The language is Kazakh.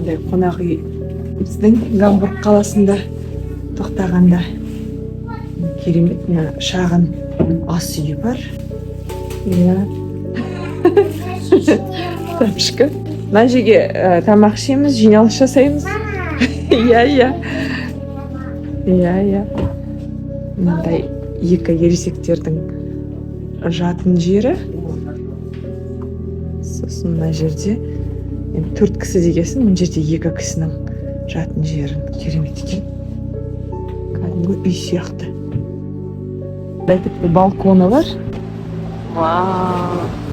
мындай қонақ үй біздің Гамбург қаласында тоқтағанда. Керемет мына шағын ас үйі бар. Иә. Тапшка. Мына жерге тамақ ішеміз, жиналыс жасаймыз. Иә. Мындай екі ересектердің жатын жері. Сосын мына жерде 4 кісі дегесін, мына жерде 2 кісінің жатын жерін. Керемет екен. Кәдімгі үй сияқты. Балконы бар. Вау.